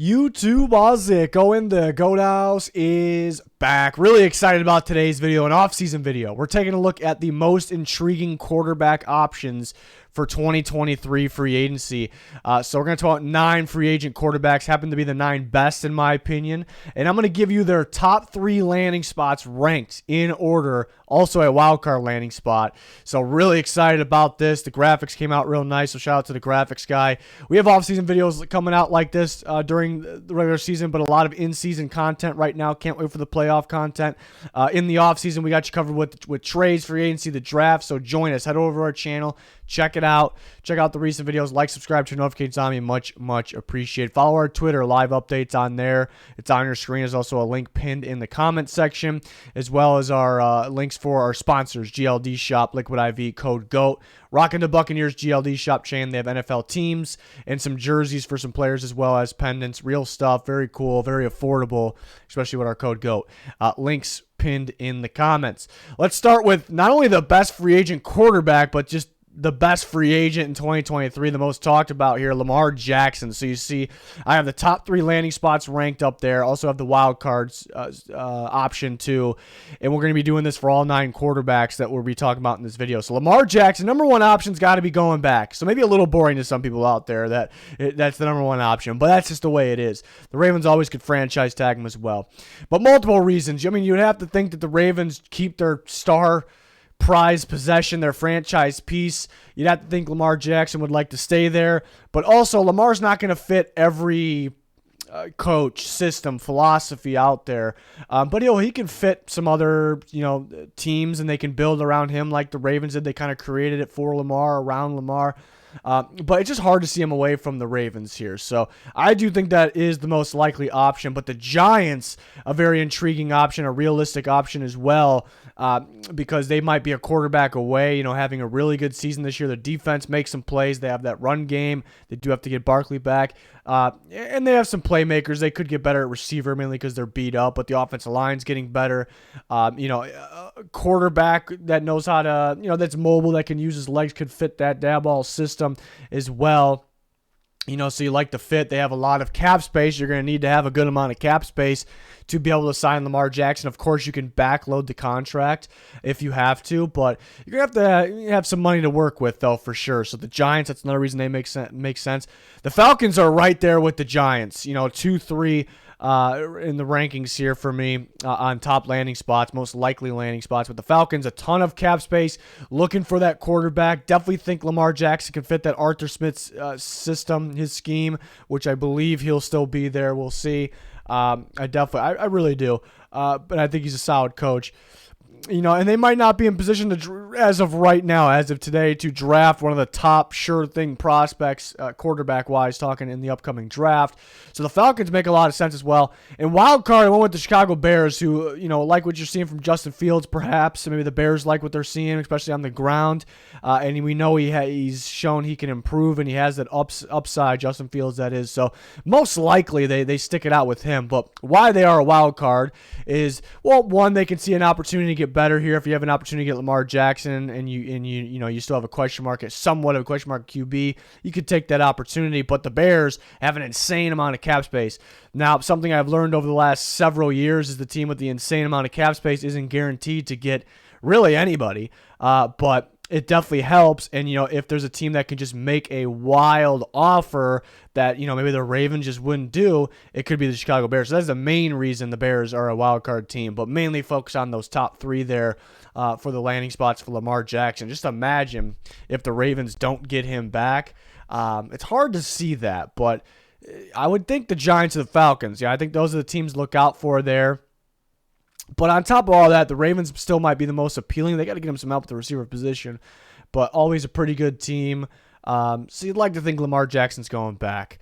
YouTube, how's it going? The Goat House is back. Really excited about today's video, an off-season video. We're taking a look at the most intriguing quarterback options for 2023 free agency. So we're going to talk about 9 free agent quarterbacks, happen to be the 9 best in my opinion. And I'm going to give you their top 3 landing spots ranked in order, also a wildcard landing spot. So really excited about this. The graphics came out real nice, so shout out to the graphics guy. We have off-season videos coming out like this during the regular season, but a lot of in-season content right now. Can't wait for the playoff content. In the off-season, we got you covered with trades, free agency, the draft. So join us. Head over to our channel. Check it out. Check out the recent videos. Like, subscribe, turn notifications on me. Much appreciated. Follow our Twitter. Live updates on there. It's on your screen. There's also a link pinned in the comment section, as well as our links for our sponsors, GLD Shop, Liquid IV, code GOAT. Rocking the Buccaneers GLD Shop chain. They have NFL teams and some jerseys for some players, as well as pendants. Real stuff. Very cool. Very affordable, especially with our code GOAT. Links pinned in the comments. Let's start with not only the best free agent quarterback, but just the best free agent in 2023, the most talked about here, Lamar Jackson. So you see, I have the top 3 landing spots ranked up there. Also have the wild cards option too. And we're going to be doing this for all 9 quarterbacks that we'll be talking about in this video. So Lamar Jackson, number 1 option's got to be going back. So maybe a little boring to some people out there that's the number 1 option, but that's just the way it is. The Ravens always could franchise tag him as well. But multiple reasons. I mean, you'd have to think that the Ravens keep their star prized possession, their franchise piece. You'd have to think Lamar Jackson would like to stay there, but also Lamar's not going to fit every coach, system, philosophy out there, but he can fit some other teams, and they can build around him like the Ravens did. They kind of created it for Lamar, around Lamar. But it's just hard to see him away from the Ravens here. So I do think that is the most likely option. But the Giants, a very intriguing option, a realistic option as well, because they might be a quarterback away, having a really good season this year. The defense makes some plays. They have that run game. They do have to get Barkley back. And they have some playmakers. They could get better at receiver, mainly because they're beat up, but the offensive line's getting better. A quarterback that knows how to, that's mobile, that can use his legs, could fit that dab ball system as well. So you like the fit. They have a lot of cap space. You're going to need to have a good amount of cap space to be able to sign Lamar Jackson. Of course, you can backload the contract if you have to, but you're going to have to have some money to work with, though, for sure. So the Giants, that's another reason they make sense. The Falcons are right there with the Giants, 2-3 in the rankings here for me on top landing spots, most likely landing spots. But the Falcons, a ton of cap space, looking for that quarterback. Definitely think Lamar Jackson can fit that Arthur Smith's system, his scheme, which I believe he'll still be there. We'll see. I really do. But I think he's a solid coach. And they might not be in position to, as of right now, as of today, to draft one of the top sure thing prospects, quarterback-wise, talking in the upcoming draft. So the Falcons make a lot of sense as well. And wild card, I went with the Chicago Bears, who, like what you're seeing from Justin Fields, perhaps. Maybe the Bears like what they're seeing, especially on the ground. And we know he's shown he can improve, and he has that upside, Justin Fields, that is. So most likely they stick it out with him. But why they are a wild card is, well, one, they can see an opportunity to get better here. If you have an opportunity to get Lamar Jackson and you still have a question mark, somewhat of a question mark QB, you could take that opportunity. But the Bears have an insane amount of cap space. Now, something I've learned over the last several years is the team with the insane amount of cap space isn't guaranteed to get really anybody, but it definitely helps. And, if there's a team that can just make a wild offer that, maybe the Ravens just wouldn't do, it could be the Chicago Bears. So that's the main reason the Bears are a wild card team, but mainly focus on those top 3 there for the landing spots for Lamar Jackson. Just imagine if the Ravens don't get him back. It's hard to see that, but I would think the Giants or the Falcons. Yeah, I think those are the teams to look out for there. But on top of all that, the Ravens still might be the most appealing. They got to get him some help at the receiver position, but always a pretty good team. So you'd like to think Lamar Jackson's going back.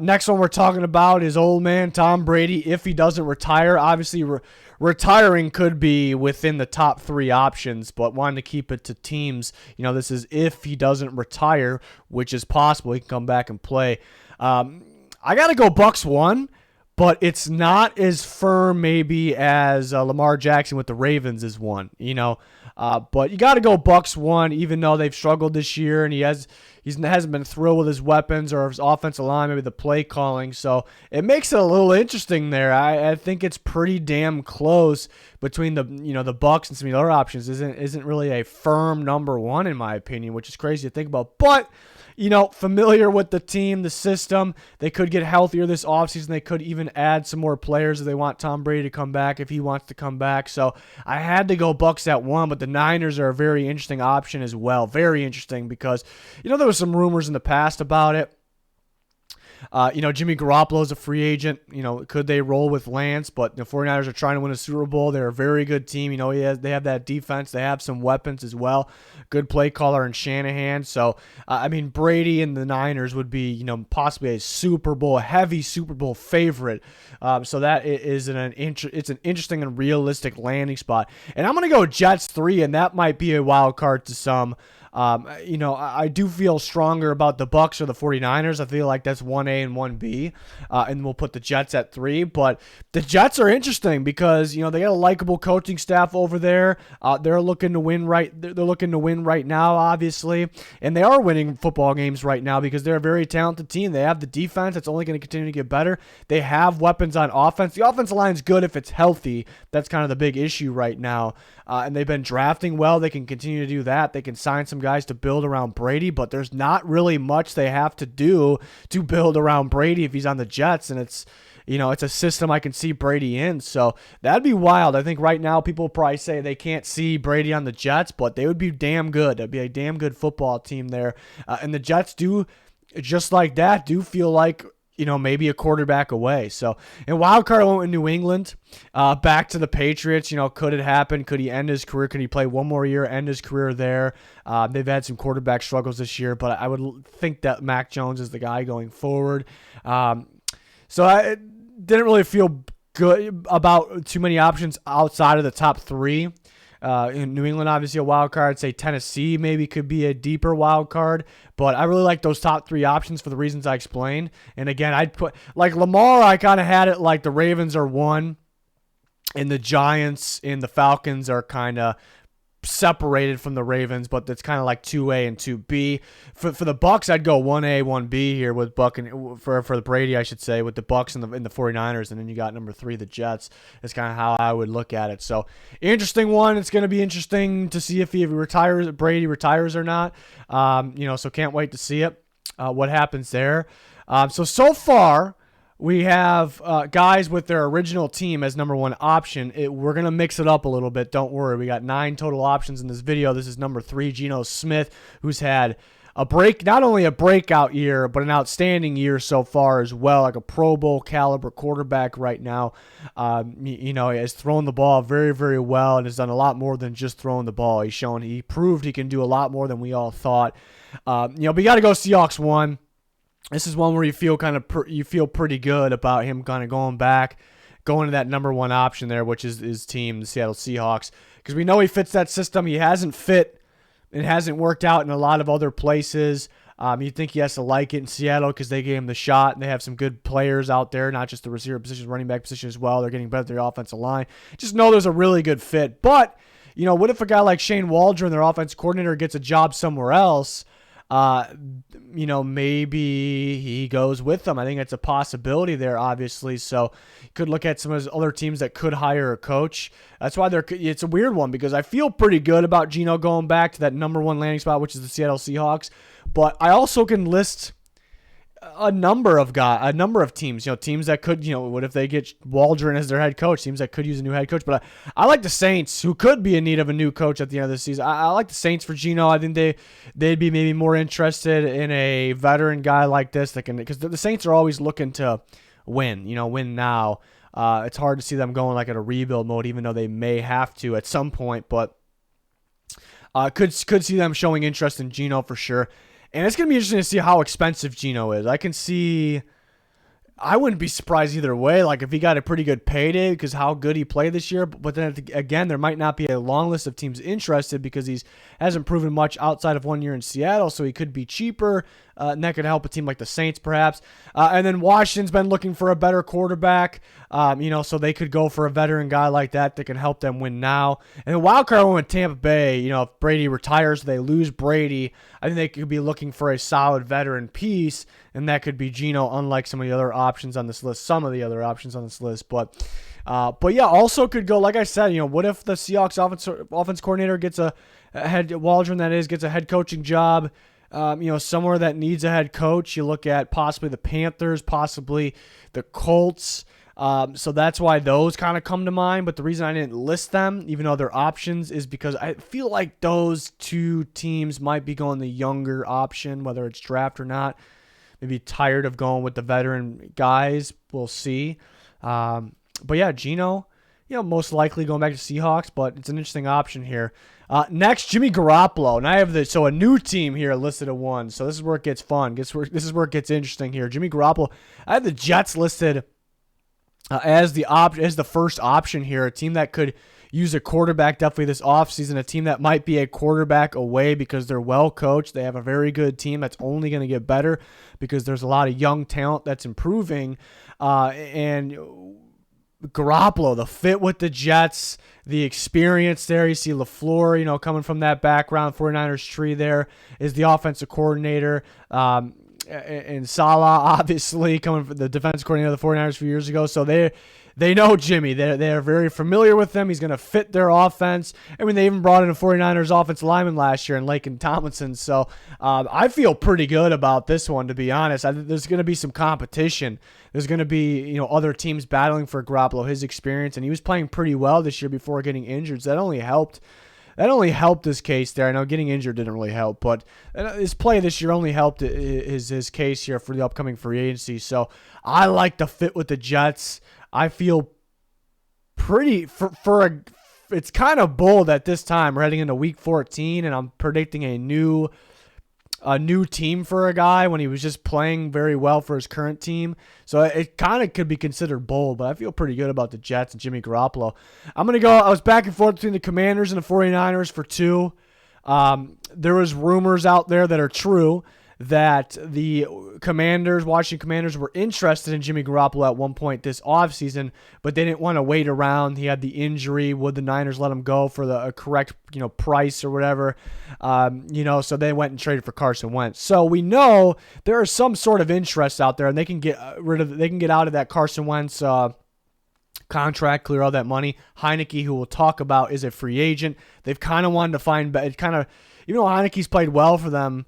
Next one we're talking about is old man Tom Brady. If he doesn't retire, obviously retiring could be within the top 3 options, but wanting to keep it to teams. This is if he doesn't retire, which is possible. He can come back and play. I got to go Bucks 1. but it's not as firm maybe as Lamar Jackson with the Ravens is one, you know. But you got to go Bucs one, even though they've struggled this year, and he hasn't been thrilled with his weapons or his offensive line, maybe the play calling. So it makes it a little interesting there. I think it's pretty damn close between the Bucs and some of the other options. Isn't really a firm number one in my opinion, which is crazy to think about. But familiar with the team, the system. They could get healthier this offseason. They could even add some more players if they want Tom Brady to come back, if he wants to come back. So I had to go Bucs at one, but the Niners are a very interesting option as well. Very interesting because, there was some rumors in the past about it. Jimmy Garoppolo is a free agent. Could they roll with Lance? But the 49ers are trying to win a Super Bowl. They're a very good team. They have that defense. They have some weapons as well. Good play caller in Shanahan. So, Brady and the Niners would be, possibly a heavy Super Bowl favorite. So that is it's an interesting and realistic landing spot. And I'm going to go Jets 3, and that might be a wild card to some. I do feel stronger about the Bucs or the 49ers. I feel like that's 1A and 1B, and we'll put the Jets at 3. But the Jets are interesting because they got a likable coaching staff over there. They're looking to win They're looking to win right now, obviously, and they are winning football games right now because they're a very talented team. They have the defense that's only going to continue to get better. They have weapons on offense. The offensive line's good if it's healthy. That's kind of the big issue right now. And they've been drafting well. They can continue to do that. They can sign some guys to build around Brady, but there's not really much they have to do to build around Brady if he's on the Jets, and it's a system I can see Brady in. So that'd be wild. I think right now people probably say they can't see Brady on the Jets, but they would be damn good. That'd be a damn good football team there. And the Jets do, just like that, do feel like maybe a quarterback away. So in wild card, I went with New England. Back to the Patriots. Could it happen? Could he end his career? Could he play one more year, end his career there? They've had some quarterback struggles this year, but I would think that Mac Jones is the guy going forward. So I didn't really feel good about too many options outside of the top 3. In New England, obviously a wild card. I'd say Tennessee maybe could be a deeper wild card, but I really like those top 3 options for the reasons I explained. And again, I'd put like Lamar. I kind of had it like the Ravens are 1, and the Giants and the Falcons are kind of separated from the Ravens, but that's kind of like 2A and 2B. For the Bucs, I'd go 1A, 1B here with Buck and for the Brady, I should say, with the Bucs and the 49ers, and then you got number 3, the Jets. That's kind of how I would look at it. So interesting one. It's going to be interesting to see if Brady retires or not. So can't wait to see it. What happens there? So far, we have guys with their original team as number 1 option. We're going to mix it up a little bit. Don't worry. We got 9 total options in this video. This is number 3, Geno Smith, who's had not only a breakout year, but an outstanding year so far as well, like a Pro Bowl caliber quarterback right now. He has thrown the ball very, very well and has done a lot more than just throwing the ball. He proved he can do a lot more than we all thought. But you got to go Seahawks 1. This is one where you feel pretty good about him kind of going to that number 1 option there, which is his team, the Seattle Seahawks, because we know he fits that system. He hasn't fit and hasn't worked out in a lot of other places. You'd think he has to like it in Seattle because they gave him the shot and they have some good players out there, not just the receiver position, running back position as well. They're getting better at their offensive line. Just know there's a really good fit. But, what if a guy like Shane Waldron, their offense coordinator, gets a job somewhere else? Maybe he goes with them. I think it's a possibility there, obviously. So you could look at some of those other teams that could hire a coach. That's why it's a weird one because I feel pretty good about Geno going back to that number 1 landing spot, which is the Seattle Seahawks. But I also can list a number of teams, teams that could, what if they get Waldron as their head coach, teams that could use a new head coach. But I like the Saints, who could be in need of a new coach at the end of the season. I like the Saints for Geno. I think they'd be maybe more interested in a veteran guy like this because the Saints are always looking to win now. It's hard to see them going like at a rebuild mode, even though they may have to at some point, but could see them showing interest in Geno for sure. And it's going to be interesting to see how expensive Geno is. I can see I wouldn't be surprised either way. Like if he got a pretty good payday because how good he played this year. But then again, there might not be a long list of teams interested because he hasn't proven much outside of 1 year in Seattle. So he could be cheaper. And that could help a team like the Saints perhaps. And then Washington's been looking for a better quarterback. So they could go for a veteran guy like that can help them win now. And the wild card went with Tampa Bay. If Brady retires, they lose Brady. I think they could be looking for a solid veteran piece, and that could be Geno, unlike some of the other options on this list. Some of the other options on this list, but yeah, also could go. Like I said, what if the Seahawks offense coordinator gets Waldron gets a head coaching job? Somewhere that needs a head coach. You look at possibly the Panthers, possibly the Colts. So that's why those kind of come to mind. But the reason I didn't list them, even though they're options, is because I feel like those two teams might be going the younger option, whether it's draft or not. Maybe tired of going with the veteran guys. We'll see. But yeah, Geno, most likely going back to Seahawks, but it's an interesting option here. Next, Jimmy Garoppolo. And I have a new team here listed at 1. So this is where it gets fun. This is where it gets interesting here. Jimmy Garoppolo. I have the Jets listed as the first option here, a team that could use a quarterback definitely this offseason, a team that might be a quarterback away because they're well coached. They have a very good team that's only going to get better because there's a lot of young talent that's improving. And Garoppolo, the fit with the Jets, the experience there. You see LaFleur, coming from that background, 49ers tree there, is the offensive coordinator. And Salah, obviously, coming from the defense coordinator of the 49ers a few years ago. So they know Jimmy. They're very familiar with him. He's going to fit their offense. I mean, they even brought in a 49ers offensive lineman last year in Laken Tomlinson. So I feel pretty good about this one, to be honest. There's going to be some competition. There's going to be other teams battling for Garoppolo, his experience. And he was playing pretty well this year before getting injured. So that only helped his case there. I know getting injured didn't really help, but his play this year only helped his case here for the upcoming free agency. So I like the fit with the Jets. I feel pretty it's kind of bold at this time. We're heading into week 14, and I'm predicting a new team for a guy when he was just playing very well for his current team. So it kind of could be considered bold, but I feel pretty good about the Jets and Jimmy Garoppolo. I was back and forth between the Commanders and the 49ers for 2. There was rumors out there that are true that the Washington Commanders were interested in Jimmy Garoppolo at one point this offseason, but they didn't want to wait around. He had the injury. Would the Niners let him go for the correct, price or whatever? So they went and traded for Carson Wentz. So we know there is some sort of interest out there, and they can get out of that Carson Wentz contract, clear all that money. Heinicke, who we'll talk about, is a free agent. They've kind of wanted to find, even though Heinicke's played well for them,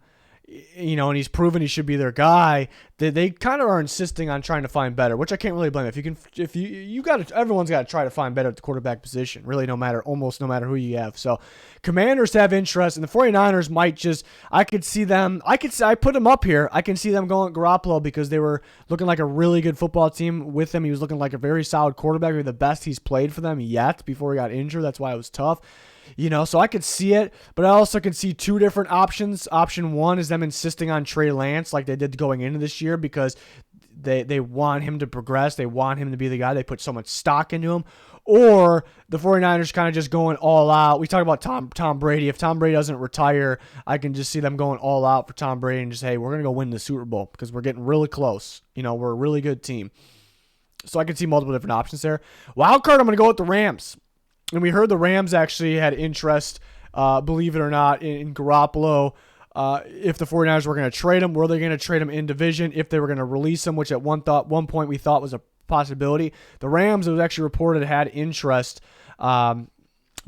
and he's proven he should be their guy, they kind of are insisting on trying to find better, which I can't really blame. Everyone's got to try to find better at the quarterback position, really, almost no matter who you have. So Commanders have interest, and the 49ers might I put them up here. I can see them going Garoppolo because they were looking like a really good football team with him. He was looking like a very solid quarterback, maybe the best he's played for them yet before he got injured. That's why it was tough. So I could see it, but I also can see 2 different options. Option 1 is them insisting on Trey Lance like they did going into this year because they want him to progress. They want him to be the guy. They put so much stock into him. Or the 49ers kind of just going all out. We talk about Tom Brady. If Tom Brady doesn't retire, I can just see them going all out for Tom Brady and just, hey, we're going to go win the Super Bowl because we're getting really close. We're a really good team. So I can see multiple different options there. Wild card, I'm going to go with the Rams. And we heard the Rams actually had interest, believe it or not, in Garoppolo. If the 49ers were going to trade him, were they going to trade him in division? If they were going to release him, which at one point we thought was a possibility. The Rams, it was actually reported, had interest. I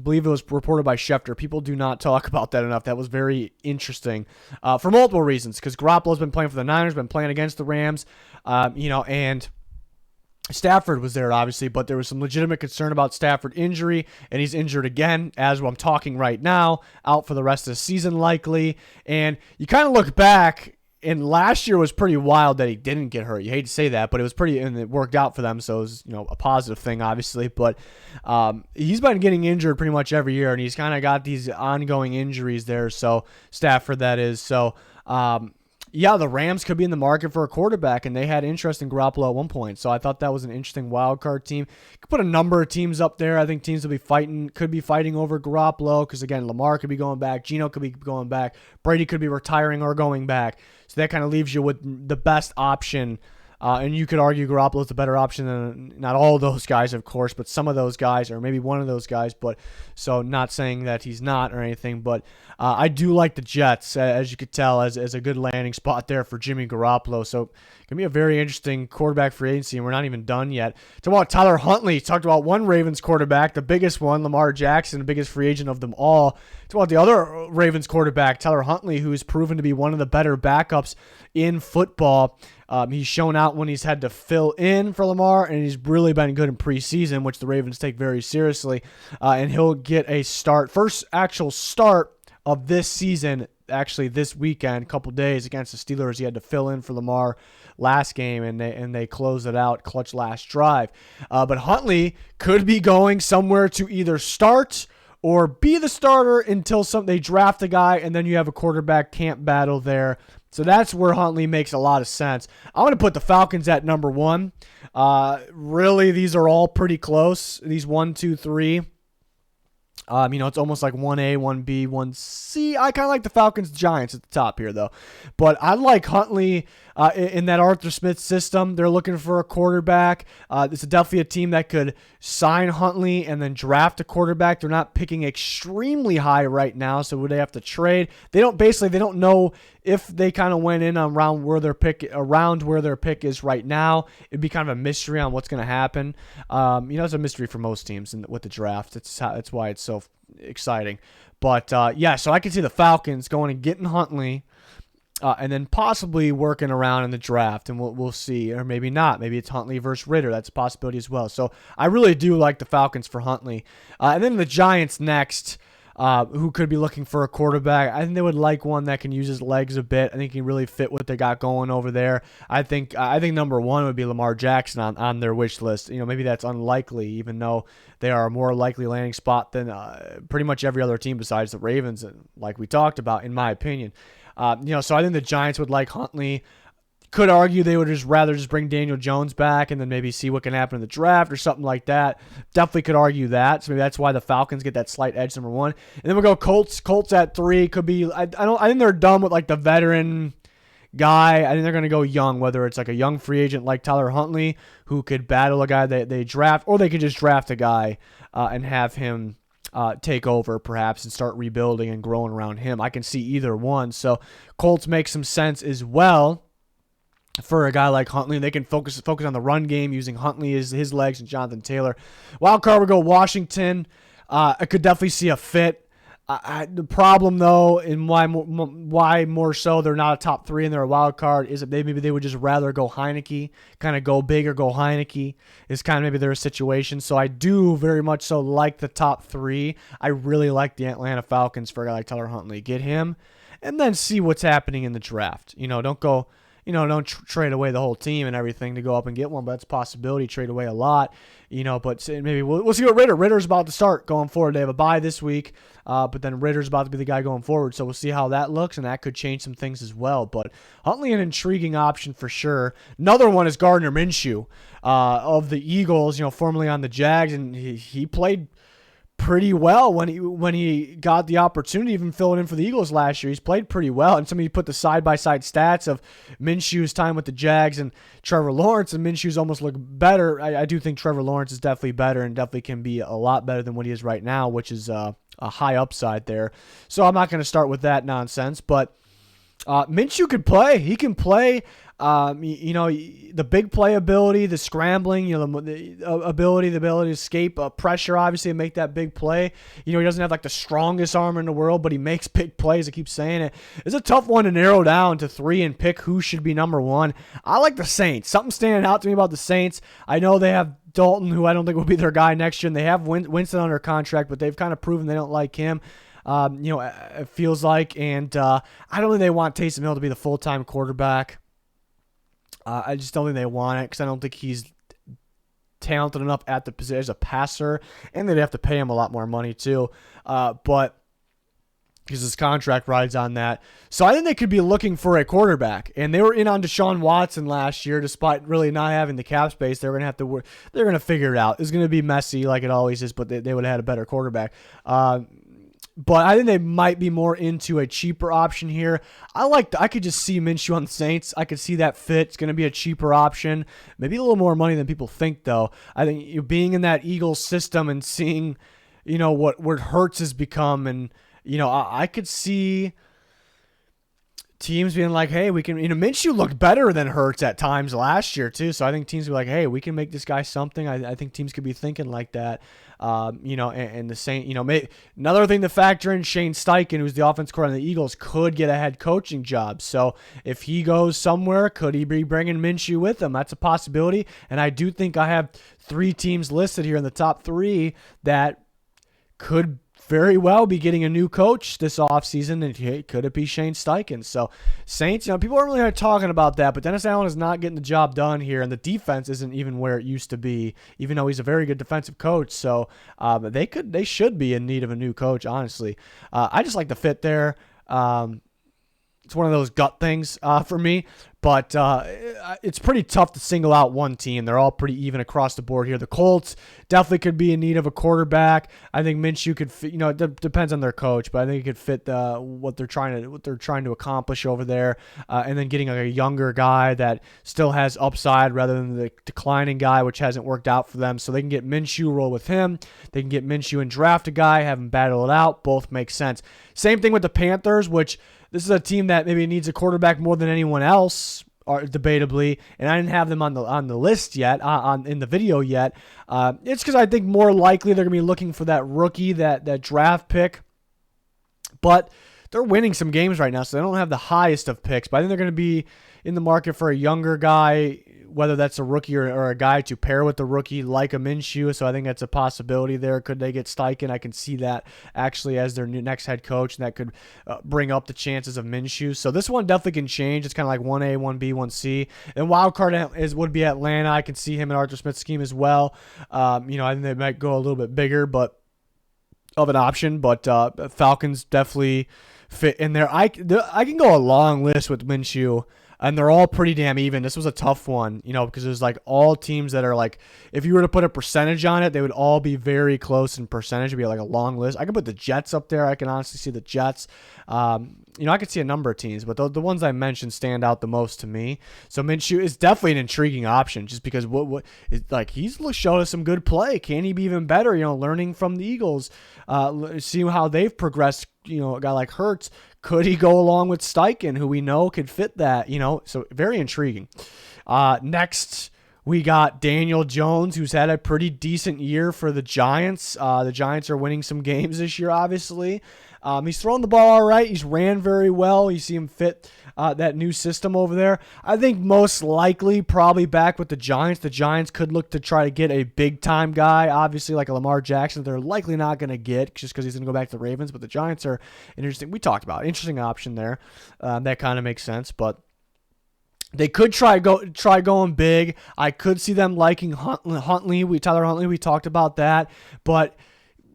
believe it was reported by Schefter. People do not talk about that enough. That was very interesting for multiple reasons, because Garoppolo's been playing for the Niners, been playing against the Rams, and Stafford was there, obviously, but there was some legitimate concern about Stafford injury, and he's injured again as I'm talking right now, out for the rest of the season likely. And you kind of look back, and last year was pretty wild that he didn't get hurt. You hate to say that, but it was and it worked out for them, so it was a positive thing, obviously. But he's been getting injured pretty much every year, and he's kind of got these ongoing injuries there. So Stafford, that is. So Yeah, the Rams could be in the market for a quarterback, and they had interest in Garoppolo at one point. So I thought that was an interesting wild card team. Could put a number of teams up there. I think teams could be fighting over Garoppolo because, again, Lamar could be going back. Geno could be going back. Brady could be retiring or going back. So that kind of leaves you with the best option. And you could argue Garoppolo's the better option than not all of those guys, of course, but some of those guys, or maybe one of those guys. But so not saying that he's not or anything, but I do like the Jets, as you could tell, as a good landing spot there for Jimmy Garoppolo. So it can be a very interesting quarterback free agency, and we're not even done yet. Talk about Tyler Huntley. Talked about one Ravens quarterback, the biggest one, Lamar Jackson, the biggest free agent of them all. Talk about the other Ravens quarterback, Tyler Huntley, who's proven to be one of the better backups in football. He's shown out when he's had to fill in for Lamar, and he's really been good in preseason, which the Ravens take very seriously. And he'll get a first actual start of this season, actually this weekend, a couple days against the Steelers. He had to fill in for Lamar last game, and they closed it out, clutch last drive. But Huntley could be going somewhere to either start or be the starter until they draft a guy, and then you have a quarterback camp battle there. So that's where Huntley makes a lot of sense. I'm going to put the Falcons at number 1. Really, these are all pretty close. These 1, 2, 3. It's almost like 1A, 1B, 1C. I kind of like the Falcons, Giants at the top here, though. But I like Huntley in that Arthur Smith system. They're looking for a quarterback. It's definitely a team that could sign Huntley and then draft a quarterback. They're not picking extremely high right now, so would they have to trade? They don't know if they kind of went in around where their pick is right now. It'd be kind of a mystery on what's going to happen. It's a mystery for most teams with the draft. It's why it's so exciting. But so I can see the Falcons going and getting Huntley, and then possibly working around in the draft, and we'll see, or maybe not. Maybe it's Huntley versus Ritter. That's a possibility as well. So I really do like the Falcons for Huntley, and then the Giants next. Who could be looking for a quarterback. I think they would like one that can use his legs a bit. I think he can really fit what they got going over there. I think number 1 would be Lamar Jackson on their wish list. Maybe that's unlikely, even though they are a more likely landing spot than pretty much every other team besides the Ravens, like we talked about, in my opinion. So I think the Giants would like Huntley. Could argue they would rather bring Daniel Jones back and then maybe see what can happen in the draft or something like that. Definitely could argue that. So maybe that's why the Falcons get that slight edge, number 1. And then we'll go Colts. Colts at 3 could be. I think they're done with like the veteran guy. I think they're going to go young, whether it's like a young free agent like Tyler Huntley who could battle a guy they draft, or they could just draft a guy and have him take over perhaps and start rebuilding and growing around him. I can see either one. So Colts make some sense as well. For a guy like Huntley, they can focus on the run game using Huntley as his legs and Jonathan Taylor. Wild card, we go Washington. I could definitely see a fit. The problem, though, and why more so they're not a top 3 and they're a wild card, is that maybe they would just rather go Heinicke, kind of go big or go Heinicke is kind of maybe their situation. So I do very much so like the top 3. I really like the Atlanta Falcons for a guy like Tyler Huntley. Get him, and then see what's happening in the draft. Don't go. Don't trade away the whole team and everything to go up and get one, but that's a possibility. Trade away a lot, but maybe we'll see what Ritter's about to start going forward. They have a bye this week, but then Ritter's about to be the guy going forward, so we'll see how that looks, and that could change some things as well. But Huntley, an intriguing option for sure. Another one is Gardner Minshew of the Eagles, formerly on the Jags, and he played pretty well when he got the opportunity, even filling in for the Eagles last year. He's played pretty well, and somebody put the side-by-side stats of Minshew's time with the Jags and Trevor Lawrence, and Minshew's almost look better. I do think Trevor Lawrence is definitely better and definitely can be a lot better than what he is right now, which is a high upside there. So I'm not going to start with that nonsense, but Minshew could play. He can play. The big play ability, the scrambling, the ability to escape pressure, obviously, and make that big play. He doesn't have like the strongest arm in the world, but he makes big plays. I keep saying it. It's a tough one to narrow down to 3 and pick who should be number 1. I like the Saints. Something standing out to me about the Saints. I know they have Dalton, who I don't think will be their guy next year, and they have Winston under contract, but they've kind of proven they don't like him. It feels like, and I don't think they want Taysom Hill to be the full-time quarterback. I just don't think they want it because I don't think he's talented enough at the position as a passer, and they'd have to pay him a lot more money too. But because his contract rides on that. So I think they could be looking for a quarterback, and they were in on Deshaun Watson last year, despite really not having the cap space. They're gonna have to work. They're gonna figure it out. It's gonna be messy like it always is, but they would have had a better quarterback. But I think they might be more into a cheaper option here. I could just see Minshew on the Saints. I could see that fit. It's going to be a cheaper option. Maybe a little more money than people think, though. I think being in that Eagles system and seeing, what Hurts has become, and I could see teams being like, hey, we can, Minshew looked better than Hurts at times last year too. So I think teams be like, hey, we can make this guy something. I think teams could be thinking like that. And the Saints, another thing to factor in, Shane Steichen, who's the offense coordinator of the Eagles, could get a head coaching job. So if he goes somewhere, could he be bringing Minshew with him? That's a possibility. And I do think I have 3 teams listed here in the top 3 that could very well be getting a new coach this offseason, and could it be Shane Steichen? So Saints, people aren't really talking about that, but Dennis Allen is not getting the job done here, and the defense isn't even where it used to be, even though he's a very good defensive coach. So they should be in need of a new coach, honestly. I just like the fit there. It's one of those gut things for me, but it's pretty tough to single out one team. They're all pretty even across the board here. The Colts definitely could be in need of a quarterback. I think Minshew could fit, it depends on their coach, but I think it could fit what they're trying to accomplish over there, and then getting a younger guy that still has upside rather than the declining guy, which hasn't worked out for them. So they can get Minshew, roll with him. They can get Minshew and draft a guy, have him battle it out. Both make sense. Same thing with the Panthers, which this is a team that maybe needs a quarterback more than anyone else, debatably, and I didn't have them on the list yet, in the video yet. It's because I think more likely they're going to be looking for that rookie, that draft pick. But they're winning some games right now, so they don't have the highest of picks. But I think they're going to be in the market for a younger guy, whether that's a rookie or a guy to pair with the rookie like a Minshew. So I think that's a possibility there. Could they get Steichen? I can see that actually as their next head coach, and that could bring up the chances of Minshew. So this one definitely can change. It's kind of like 1A, 1B, 1C. And wild card would be Atlanta. I can see him in Arthur Smith's scheme as well. I think they might go a little bit bigger, but of an option. But Falcons definitely fit in there. I can go a long list with Minshew, and they're all pretty damn even. This was a tough one, because there's like all teams that are like, if you were to put a percentage on it, they would all be very close in percentage. It'd be like a long list. I could put the Jets up there. I can honestly see the Jets. I could see a number of teams, but the ones I mentioned stand out the most to me. So Minshew is definitely an intriguing option, just because he's showed us some good play. Can he be even better? Learning from the Eagles, seeing how they've progressed. A guy like Hurts, could he go along with Steichen, who we know could fit that? So very intriguing. Next, we got Daniel Jones, who's had a pretty decent year for the Giants. The Giants are winning some games this year, obviously. He's throwing the ball all right. He's ran very well. You see him fit that new system over there. I think most likely probably back with the Giants. The Giants could look to try to get a big-time guy, obviously like a Lamar Jackson. They're likely not going to get just because he's going to go back to the Ravens. But the Giants are interesting. We talked about interesting option there. That kind of makes sense, but they could try going big. I could see them liking Huntley. Tyler Huntley, we talked about that. But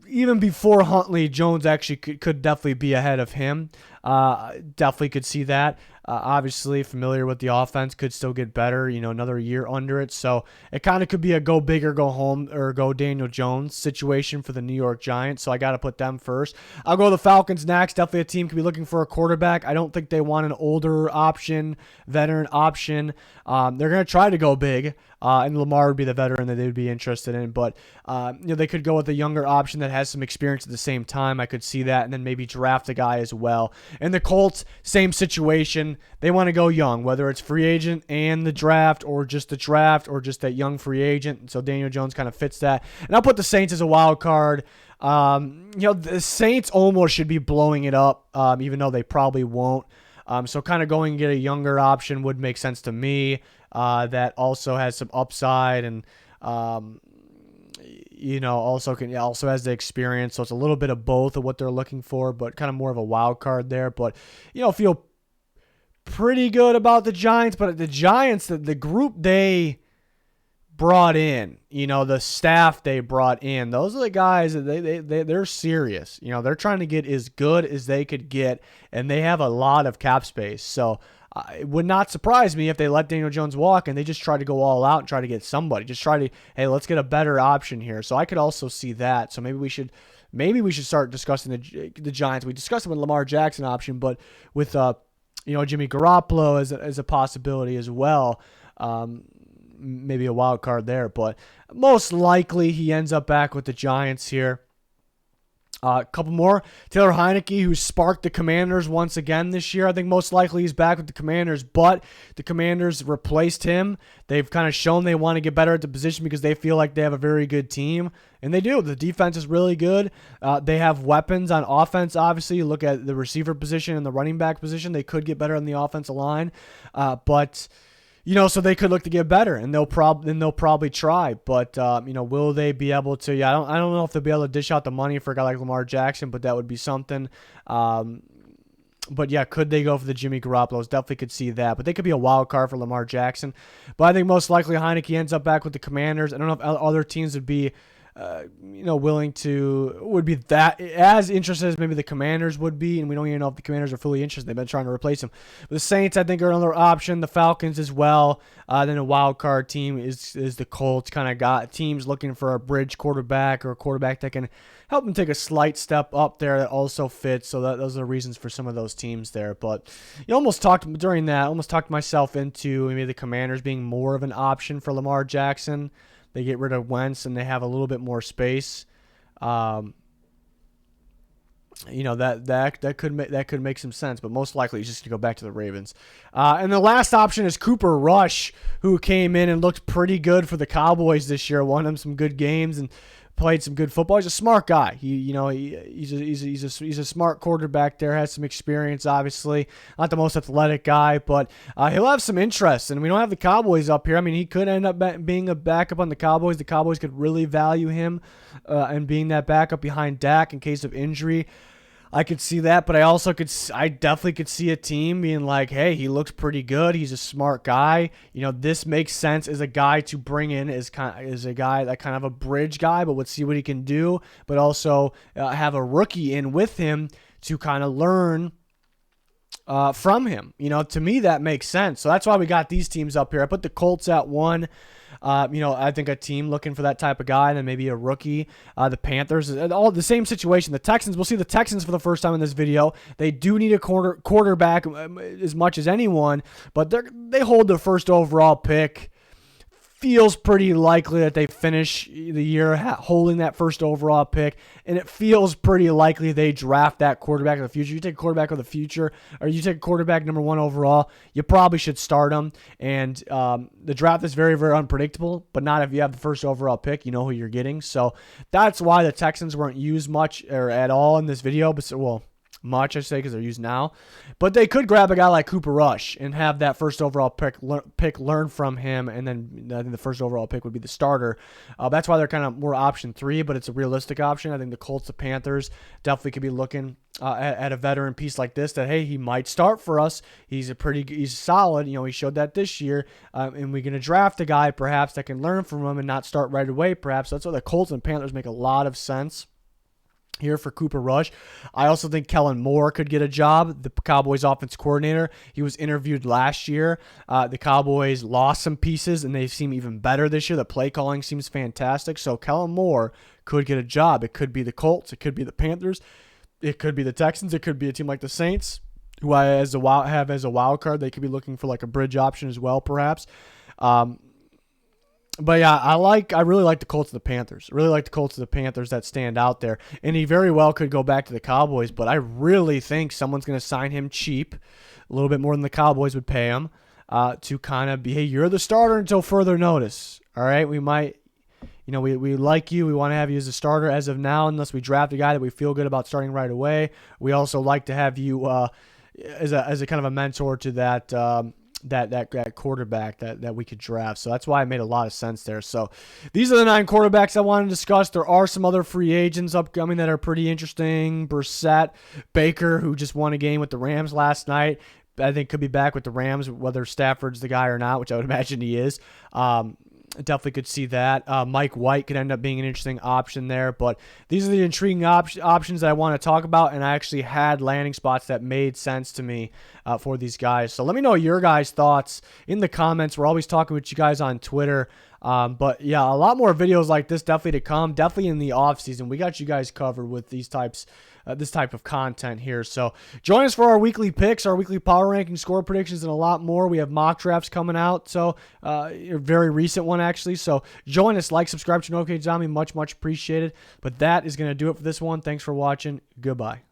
even before Huntley, Jones actually could definitely be ahead of him. Definitely could see that. Obviously, familiar with the offense, could still get better, another year under it. So it kind of could be a go big or go home or go Daniel Jones situation for the New York Giants. So I got to put them first. I'll go the Falcons next. Definitely a team could be looking for a quarterback. I don't think they want an older option, veteran option. They're going to try to go big. And Lamar would be the veteran that they would be interested in. But, they could go with a younger option that has some experience at the same time. I could see that. And then maybe draft a guy as well. And the Colts, same situation. They want to go young, whether it's free agent and the draft or just that young free agent. So Daniel Jones kind of fits that. And I'll put the Saints as a wild card. The Saints almost should be blowing it up, even though they probably won't. So kind of going and get a younger option would make sense to me. That also has some upside and also has the experience. So it's a little bit of both of what they're looking for, but kind of more of a wild card there. But feel pretty good about the Giants. But the Giants, the group they brought in, the staff they brought in, those are the guys that they're serious. They're trying to get as good as they could get, and they have a lot of cap space. So it would not surprise me if they let Daniel Jones walk and they just try to go all out and try to get somebody. Just try to, hey, let's get a better option here. So I could also see that. So maybe we should start discussing the Giants. We discussed it with Lamar Jackson option, but with Jimmy Garoppolo as a possibility as well. Maybe a wild card there, but most likely he ends up back with the Giants here. A couple more. Taylor Heinicke, who sparked the Commanders once again this year. I think most likely he's back with the Commanders, but the Commanders replaced him. They've kind of shown they want to get better at the position because they feel like they have a very good team, and they do. The defense is really good. They have weapons on offense, obviously. You look at the receiver position and the running back position. They could get better on the offensive line, but so they could look to get better, and they'll probably try. But will they be able to? Yeah, I don't know if they'll be able to dish out the money for a guy like Lamar Jackson, but that would be something. But yeah, could they go for the Jimmy Garoppolo's? Definitely could see that. But they could be a wild card for Lamar Jackson. But I think most likely Heinicke ends up back with the Commanders. I don't know if other teams would be would be that as interested as maybe the Commanders would be, and we don't even know if the Commanders are fully interested. They've been trying to replace him. But the Saints, I think, are another option. The Falcons as well. Then a wild card team is the Colts. Kind of got teams looking for a bridge quarterback or a quarterback that can help them take a slight step up there that also fits. So those are the reasons for some of those teams there. But almost talked myself into maybe the Commanders being more of an option for Lamar Jackson. They get rid of Wentz and they have a little bit more space. That could make some sense, but most likely he's just going to go back to the Ravens. And the last option is Cooper Rush, who came in and looked pretty good for the Cowboys this year. Won them some good games and played some good football. He's a smart guy. He's a smart quarterback there. Has some experience, obviously. Not the most athletic guy, but he'll have some interest. And we don't have the Cowboys up here. I mean, he could end up being a backup on the Cowboys. The Cowboys could really value him and being that backup behind Dak in case of injury. I could see that, but I definitely could see a team being like, hey, he looks pretty good. He's a smart guy. This makes sense as a guy to bring in as a guy that kind of a bridge guy, but let's see what he can do. But also have a rookie in with him to kind of learn from him. To me, that makes sense. So that's why we got these teams up here. I put the Colts at 1. I think a team looking for that type of guy, and then maybe a rookie. The Panthers, all the same situation. The Texans, we'll see the Texans for the first time in this video. They do need a quarterback as much as anyone, but they hold the first overall pick. Feels pretty likely that they finish the year holding that first overall pick, and it feels pretty likely they draft that quarterback of the future. You take a quarterback of the future, or you take a quarterback number 1 overall, you probably should start him. And the draft is very, very unpredictable, but not if you have the first overall pick. You know who you're getting. So that's why the Texans weren't used much or at all in this video. But much, I say, because they're used now. But they could grab a guy like Cooper Rush and have that first overall pick learn from him, and then I think the first overall pick would be the starter. That's why they're kind of more option 3, but it's a realistic option. I think the Colts, the Panthers definitely could be looking at a veteran piece like this that, hey, he might start for us. He's solid. He showed that this year, and we're going to draft a guy perhaps that can learn from him and not start right away. Perhaps that's why the Colts and Panthers make a lot of sense here for Cooper Rush. I also think Kellen Moore could get a job, the Cowboys offense coordinator. He was interviewed last year. The Cowboys lost some pieces, and they seem even better this year. The play calling seems fantastic. So Kellen Moore could get a job. It could be the Colts. It could be the Panthers. It could be the Texans. It could be a team like the Saints, who I have as a wild card. They could be looking for like a bridge option as well, perhaps. But yeah, I really like the Colts and the Panthers. I really like the Colts and the Panthers that stand out there. And he very well could go back to the Cowboys, but I really think someone's going to sign him cheap, a little bit more than the Cowboys would pay him, to kind of be, hey, you're the starter until further notice. All right, we might, we like you. We want to have you as a starter as of now, unless we draft a guy that we feel good about starting right away. We also like to have you as a kind of a mentor to that that quarterback that we could draft. So that's why it made a lot of sense there. So these are the 9 quarterbacks I want to discuss. There are some other free agents upcoming that are pretty interesting. Brissett, Baker, who just won a game with the Rams last night, I think could be back with the Rams, whether Stafford's the guy or not, which I would imagine he is. Definitely could see that. Mike White could end up being an interesting option there. But these are the intriguing options that I want to talk about, and I actually had landing spots that made sense to me for these guys. So let me know your guys' thoughts in the comments. We're always talking with you guys on Twitter. But yeah, a lot more videos like this definitely to come. Definitely in the off season, we got you guys covered with these types, this type of content here. So join us for our weekly picks, our weekly power ranking, score predictions, and a lot more. We have mock drafts coming out, so a very recent one actually. So join us, like, subscribe to notifications on me, much appreciated. But that is going to do it for this one. Thanks for watching. Goodbye.